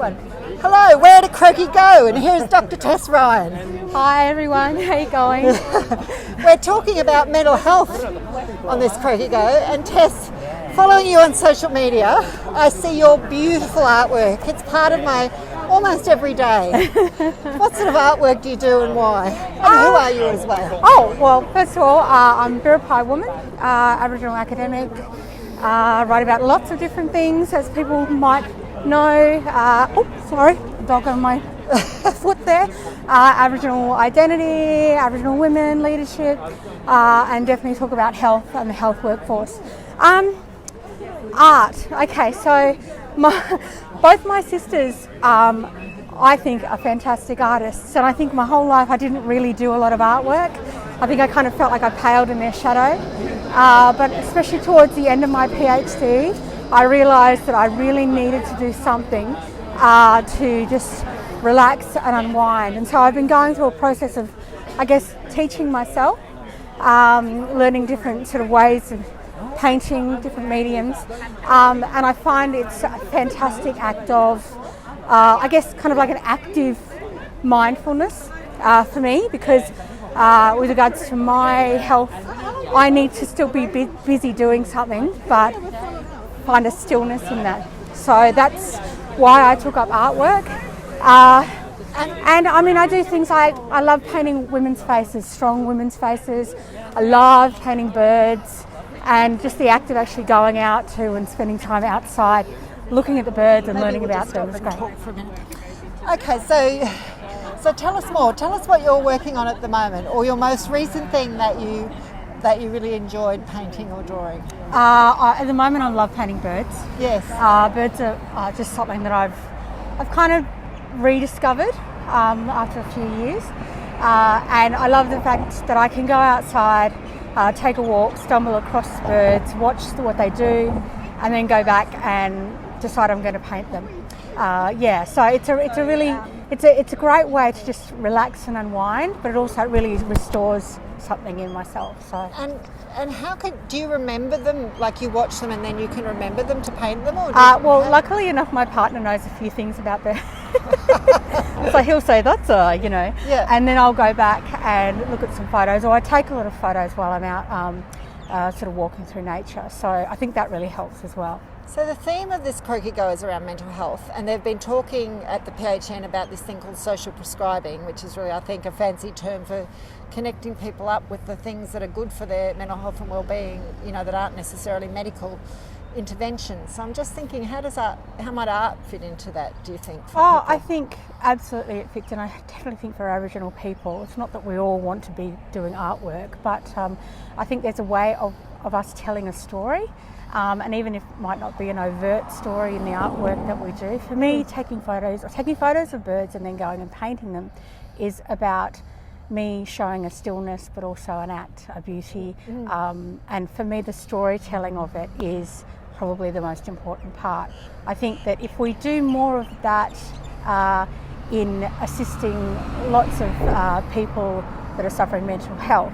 one. Hello, where did Croakey go? And here's Dr. Tess Ryan. Hi everyone, how you going? We're talking about mental health on this Croakey Go, and Tess, following you on social media, I see your beautiful artwork. It's part of my almost every day. What sort of artwork do you do and why? And who are you as well? Oh, well, first of all, I'm a Biripi woman, Aboriginal academic, write about lots of different things, as people might know. Dog on my foot there. Aboriginal identity, Aboriginal women, leadership, and definitely talk about health and the health workforce. Art. Okay, so both my sisters, I think, are fantastic artists, and I think my whole life I didn't really do a lot of artwork. I think I kind of felt like I paled in their shadow, but especially towards the end of my PhD, I realised that I really needed to do something to just relax and unwind. And so I've been going through a process of, I guess, teaching myself, learning different sort of ways of painting, different mediums, and I find it's a fantastic act of, I guess, kind of like an active mindfulness for me, because with regards to my health, I need to still be busy doing something, but find a stillness in that. So that's why I took up artwork. And I mean, I do things like, I love painting women's faces, strong women's faces. I love painting birds, and just the act of actually going out to and spending time outside, looking at the birds and learning about them is great. Okay, so tell us more. Tell us what you're working on at the moment, or your most recent thing that you really enjoyed painting or drawing. At the moment, I love painting birds. Yes. Birds are just something that I've kind of rediscovered after a few years, and I love the fact that I can go outside, take a walk, stumble across birds, watch what they do, and then go back and decide I'm going to paint them. So it's a great way to just relax and unwind, but it also really restores something in myself. So and how do you remember them? Like, you watch them and then you can remember them to paint them, or luckily enough, my partner knows a few things about them. So he'll say that's yeah. And then I'll go back and look at some photos, or I take a lot of photos while I'm out sort of walking through nature. So I think that really helps as well. So the theme of this Croakey Go is around mental health, and they've been talking at the PHN about this thing called social prescribing, which is really, I think, a fancy term for connecting people up with the things that are good for their mental health and well-being, that aren't necessarily medical interventions. So I'm just thinking, how might art fit into that, do you think? I think absolutely it fits, and I definitely think for Aboriginal people, it's not that we all want to be doing artwork, but I think there's a way of us telling a story. And even if it might not be an overt story in the artwork that we do, for me, taking photos of birds and then going and painting them is about me showing a stillness, but also an act, a beauty. And for me, the storytelling of it is probably the most important part. I think that if we do more of that in assisting lots of people that are suffering mental health,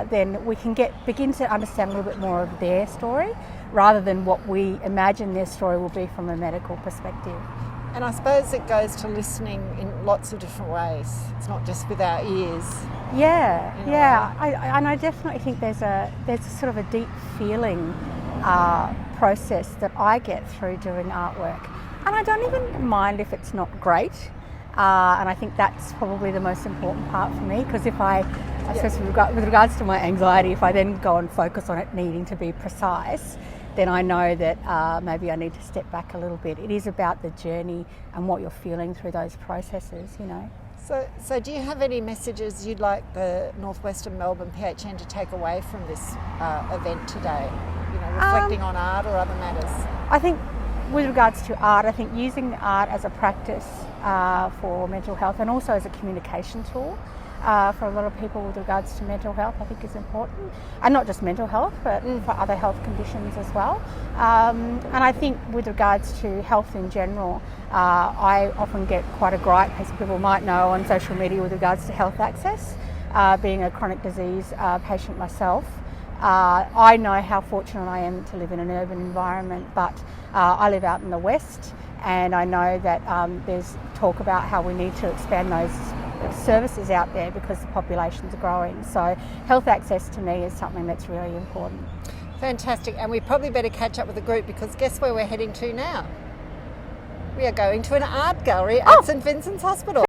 then we can begin to understand a little bit more of their story, rather than what we imagine their story will be from a medical perspective. And I suppose it goes to listening in lots of different ways. It's not just with our ears. I definitely think there's a sort of a deep feeling process that I get through doing artwork, and I don't even mind if it's not great. And I think that's probably the most important part for me, because if I suppose with regards to my anxiety, if I then go and focus on it needing to be precise, then I know that maybe I need to step back a little bit. It is about the journey and what you're feeling through those processes, So do you have any messages you'd like the Northwestern Melbourne PHN to take away from this event today, reflecting on art or other matters? I think with regards to art, I think using art as a practice for mental health, and also as a communication tool for a lot of people with regards to mental health, I think is important. And not just mental health, but for other health conditions as well. And I think with regards to health in general, I often get quite a gripe, as people might know, on social media with regards to health access. Being a chronic disease patient myself, I know how fortunate I am to live in an urban environment, but I live out in the west, and I know that there's talk about how we need to expand those services out there because the populations are growing. So health access to me is something that's really important. Fantastic. And we probably better catch up with the group, because guess where we're heading to now? We are going to an art gallery at St Vincent's Hospital.